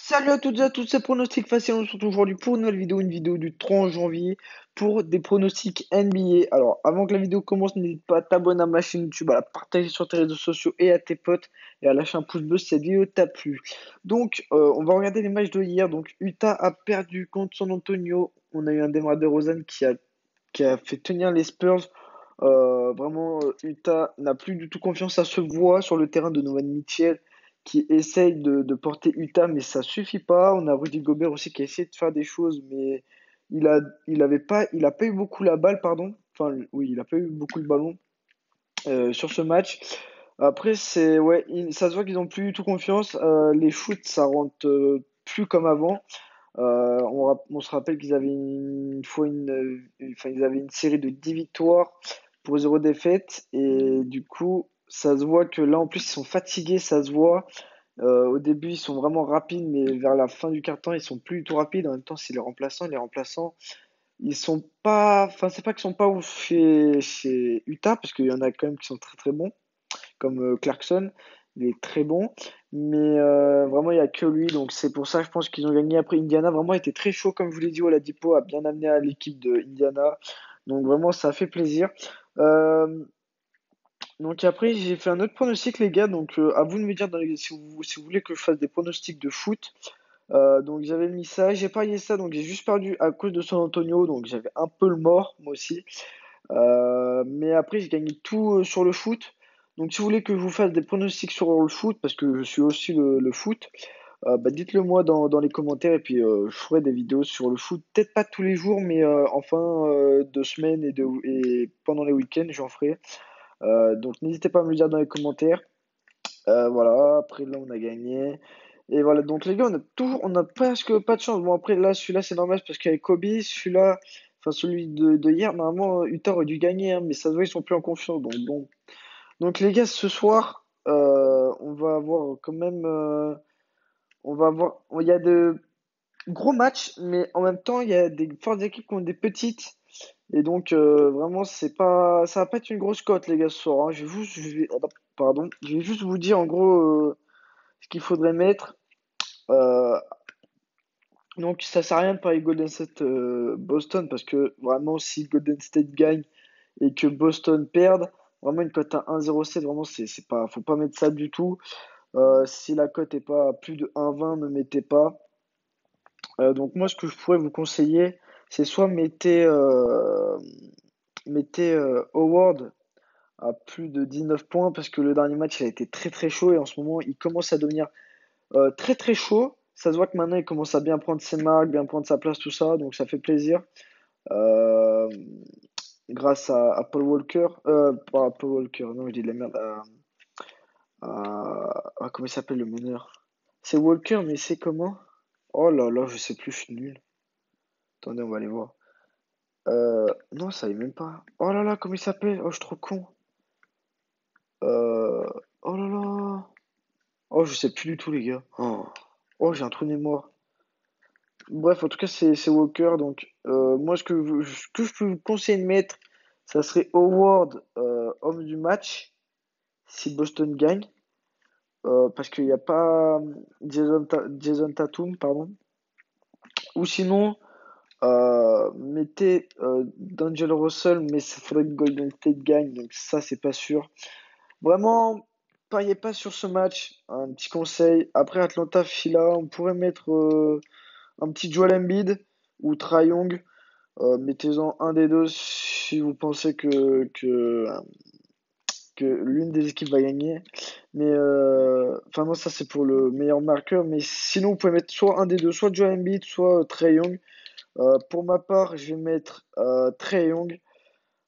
Salut à toutes et à tous, c'est Pronostic Facile. On se retrouve aujourd'hui pour une nouvelle vidéo, une vidéo du 30 janvier pour des pronostics NBA. Alors, avant que la vidéo commence, n'hésite pas à t'abonner à ma chaîne YouTube, à la partager sur tes réseaux sociaux et à tes potes et à lâcher un pouce bleu si cette vidéo t'a plu. Donc, on va regarder les matchs de hier. Donc, Utah a perdu contre San Antonio. On a eu un DeMar DeRozan qui a fait tenir les Spurs. Vraiment, Utah n'a plus du tout confiance. Ça se voit sur le terrain de Donovan Mitchell qui essaye de porter Utah, mais ça suffit pas. On a Rudy Gobert aussi qui a essayé de faire des choses, mais il a pas eu beaucoup la balle, pardon. Enfin, oui, il a pas eu beaucoup le ballon sur ce match. Après, ouais, ça se voit qu'ils ont plus du tout confiance. Les shoots, ça rentre plus comme avant. On se rappelle qu'ils avaient une fois enfin, ils avaient une série de 10 victoires pour 0 défaite. Et du coup, ça se voit que là, en plus, ils sont fatigués, ça se voit. Au début, ils sont vraiment rapides, mais vers la fin du quart-temps, ils sont plus du tout rapides. En même temps, c'est les remplaçants. Les remplaçants, ils sont pas. Enfin, c'est pas qu'ils sont pas ouf chez Utah, parce qu'il y en a quand même qui sont très très bons comme Clarkson, il est très bon. Mais vraiment, il n'y a que lui. Donc c'est pour ça, je pense qu'ils ont gagné. Après, Indiana, vraiment, était très chaud, comme je vous l'ai dit. Oladipo a bien amené à l'équipe de Indiana. Donc vraiment, ça a fait plaisir. Euh, donc après, j'ai fait un autre pronostic, les gars. Donc à vous de me dire si vous voulez que je fasse des pronostics de foot. Donc j'avais mis ça, j'ai parié ça, donc j'ai juste perdu à cause de San Antonio, donc j'avais un peu le mort, moi aussi. Mais après, j'ai gagné tout sur le foot. Donc, si vous voulez que je vous fasse des pronostics sur le foot, parce que je suis aussi le foot, bah, dites-le moi dans les commentaires et puis je ferai des vidéos sur le foot. Peut-être pas tous les jours, mais en fin de semaine et pendant les week-ends, j'en ferai. Donc, n'hésitez pas à me le dire dans les commentaires. Voilà, après là, on a gagné. Et voilà, donc les gars, on a presque pas de chance. Bon, après là, celui-là, c'est normal c'est parce qu'il y avait Kobe. Celui-là, enfin celui de hier, normalement, Utah aurait dû gagner, hein, mais ça se voit, ils sont plus en confiance. Donc bon. Donc les gars, ce soir, on va avoir quand même, il y a de gros matchs, mais en même temps, il y a des fortes équipes qui ont des petites. Et donc, vraiment, ça va pas être une grosse cote, les gars, ce soir, hein. Pardon, je vais juste vous dire en gros ce qu'il faudrait mettre. Euh, donc, ça sert à rien de parier Golden State Boston parce que vraiment, si Golden State gagne et que Boston perde, vraiment une cote à 1,07, vraiment, c'est pas, faut pas mettre ça du tout. Si la cote est pas à plus de 1,20, ne mettez pas. Donc, moi, ce que je pourrais vous conseiller, c'est soit mettez Howard à plus de 19 points parce que le dernier match, il a été très très chaud et en ce moment, il commence à devenir très très chaud. Ça se voit que maintenant il commence à bien prendre ses marques, bien prendre sa place, tout ça, donc ça fait plaisir. Euh, Grâce à Paul Walker, pas à Paul Walker, non, je dis de la merde. Comment il s'appelle le meneur? C'est Walker, mais c'est comment? Oh là là, je sais plus, je suis nul. Attendez, on va aller voir. Non, ça y est même pas. Oh là là, comment il s'appelle? Oh, je suis trop con. Euh, oh là là. Oh, je sais plus du tout, les gars. Oh, j'ai un trou de mémoire. Bref, en tout cas, c'est Walker. Donc, moi, ce que je peux vous conseiller de mettre, ça serait Howard, homme du match, si Boston gagne. Parce qu'il n'y a pas Jason Tatum, pardon. Ou sinon, mettez D'Angelo Russell, mais il faudrait que Golden State gagne. Donc, ça, c'est pas sûr. Vraiment, pariez pas sur ce match. Un petit conseil. Après Atlanta, Phila, on pourrait mettre un petit Joel Embiid ou Trae Young. Mettez-en un des deux si vous pensez que l'une des équipes va gagner. Mais enfin non, ça c'est pour le meilleur marqueur. Mais sinon, vous pouvez mettre soit un des deux, soit Joel Embiid, soit Trae Young. Pour ma part, je vais mettre Trae Young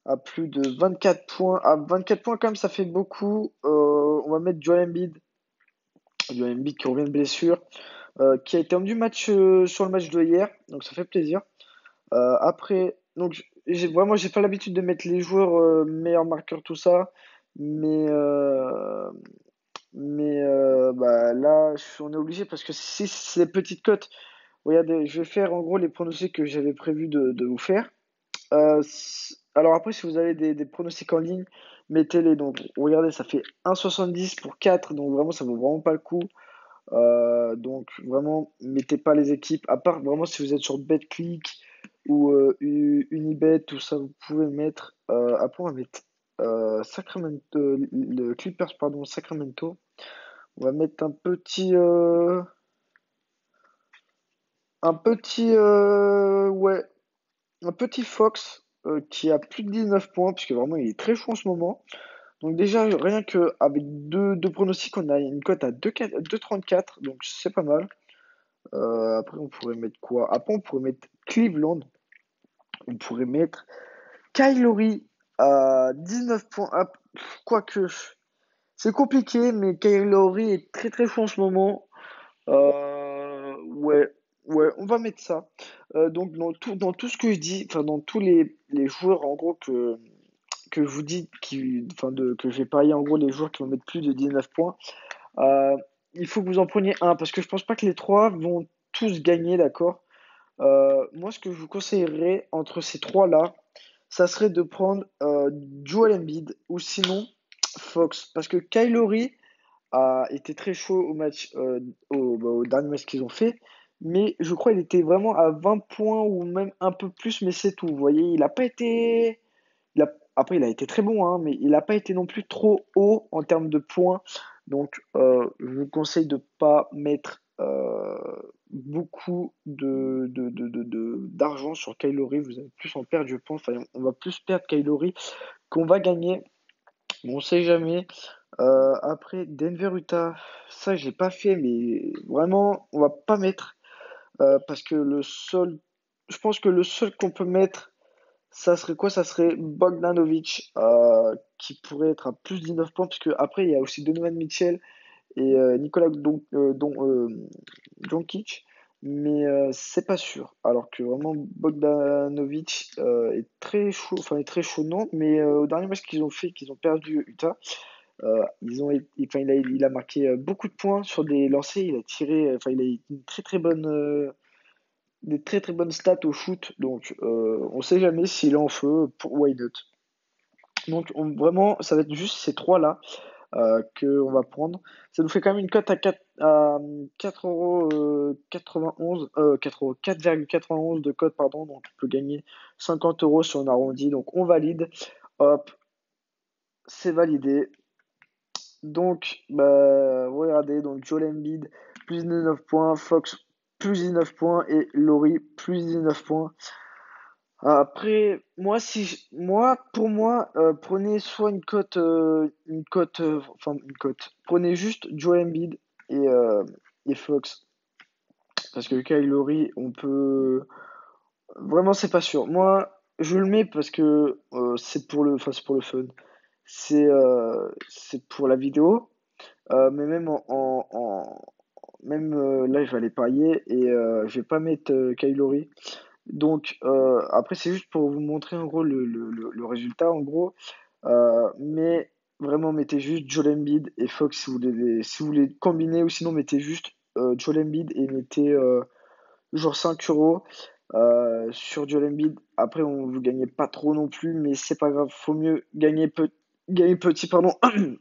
à plus de 24 points. À 24 points, quand même, ça fait beaucoup. On va mettre Joel Embiid. Joel Embiid qui revient de blessure. Qui a été homme du match sur le match de hier. Donc ça fait plaisir. Après, donc j'ai pas l'habitude de mettre les joueurs meilleurs marqueurs, tout ça, mais bah là, on est obligé parce que si c'est des petites cotes, regardez, je vais faire en gros les pronostics que j'avais prévu de vous faire. Alors après, si vous avez des pronostics en ligne, mettez-les. Donc regardez, ça fait 1,70 pour 4, donc vraiment ça vaut vraiment pas le coup. Donc vraiment, mettez pas les équipes, à part vraiment si vous êtes sur BetClick ou Unibet, tout ça, vous pouvez mettre. Après, on va mettre Sacramento, le Clippers, pardon, Sacramento. On va mettre ouais, un petit Fox qui a plus de 19 points, puisque vraiment il est très chaud en ce moment. Donc déjà, rien que avec deux pronostics, on a une cote à 2,34, donc c'est pas mal. Après, on pourrait mettre quoi? Après, on pourrait mettre Cleveland. On pourrait mettre Kylori à 19 points. Ah, quoique, c'est compliqué, mais Kylori est très très chaud en ce moment. Ouais, ouais, on va mettre ça. Donc dans tout ce que je dis, enfin dans tous les joueurs en gros que je vous dis, que j'ai parié en gros les joueurs qui vont mettre plus de 19 points, euh, il faut que vous en preniez un, parce que je pense pas que les trois vont tous gagner, d'accord? Moi, ce que je vous conseillerais entre ces trois-là, ça serait de prendre Joel Embiid ou sinon Fox. Parce que Kylori a été très chaud au match, au dernier match qu'ils ont fait. Mais je crois qu'il était vraiment à 20 points ou même un peu plus, mais c'est tout. Vous voyez, il a pas été. Après, il a été très bon, hein, mais il n'a pas été non plus trop haut en termes de points. Donc, je vous conseille de pas mettre beaucoup d'argent sur Kylori. Vous allez plus en perdre, je pense. Enfin, on va plus perdre Kylori qu'on va gagner. Bon, on sait jamais. Après, Denver-Utah, ça, j'ai pas fait, mais vraiment, on va pas mettre. Parce que je pense que le seul qu'on peut mettre, ça serait quoi? Ça serait Bogdanovic, qui pourrait être à plus de 19 points, puisque après, il y a aussi Donovan Mitchell et Nicolas Jokic, mais c'est pas sûr. Alors que vraiment, Bogdanovic est très chaud, enfin, est très chaud, non, mais au dernier match qu'ils ont fait, qu'ils ont perdu Utah, enfin, il a marqué beaucoup de points sur des lancers, il a tiré, enfin, il a une très très bonne. Des très très bonnes stats au shoot, donc on sait jamais s'il est en feu pour why not. Donc vraiment, ça va être juste ces trois-là qu'on va prendre. Ça nous fait quand même une cote à 4,91 4,91 de cote, pardon, donc on peut gagner 50 euros si on arrondit, donc on valide. Hop, c'est validé. Donc, bah, regardez, donc Joel Embiid, plus 19 points, Fox, plus 19 points, et Laurie, plus 19 points. Après, pour moi, prenez soit une cote. Prenez juste Joel Embiid et Fox, parce que Kyle Lowry, vraiment, c'est pas sûr. Moi, je le mets parce que c'est pour le fun. C'est pour la vidéo, mais même là, je vais aller parier et je vais pas mettre Kyle Lowry. Donc, après, c'est juste pour vous montrer en gros le résultat, en gros. Mais vraiment, mettez juste Joel Embiid et Fox si vous voulez combiner, ou sinon, mettez juste Joel Embiid et mettez genre 5 euros sur Joel Embiid. Après, vous gagnez pas trop non plus, mais c'est pas grave. Faut mieux gagner petit, pardon,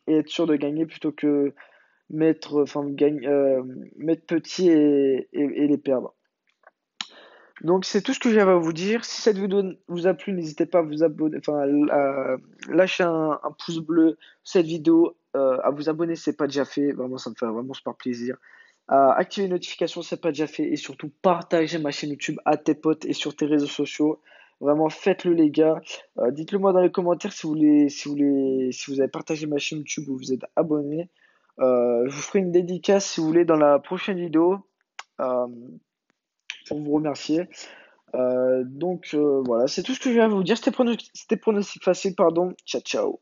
et être sûr de gagner plutôt que mettre petit et les perdre. Donc c'est tout ce que j'avais à vous dire. Si cette vidéo vous a plu, n'hésitez pas à vous abonner, à lâcher un pouce bleu cette vidéo, à vous abonner si c'est pas déjà fait. Vraiment, ça me fait vraiment super plaisir. À activer les notifications si c'est pas déjà fait et surtout partager ma chaîne YouTube à tes potes et sur tes réseaux sociaux. Vraiment, faites-le les gars. Dites-le moi dans les commentaires si vous avez partagé ma chaîne YouTube ou vous êtes abonné. Je vous ferai une dédicace si vous voulez dans la prochaine vidéo. Euh, pour vous remercier. Donc voilà, c'est tout ce que je viens à vous dire. C'était pronostic facile, pardon. Ciao, ciao.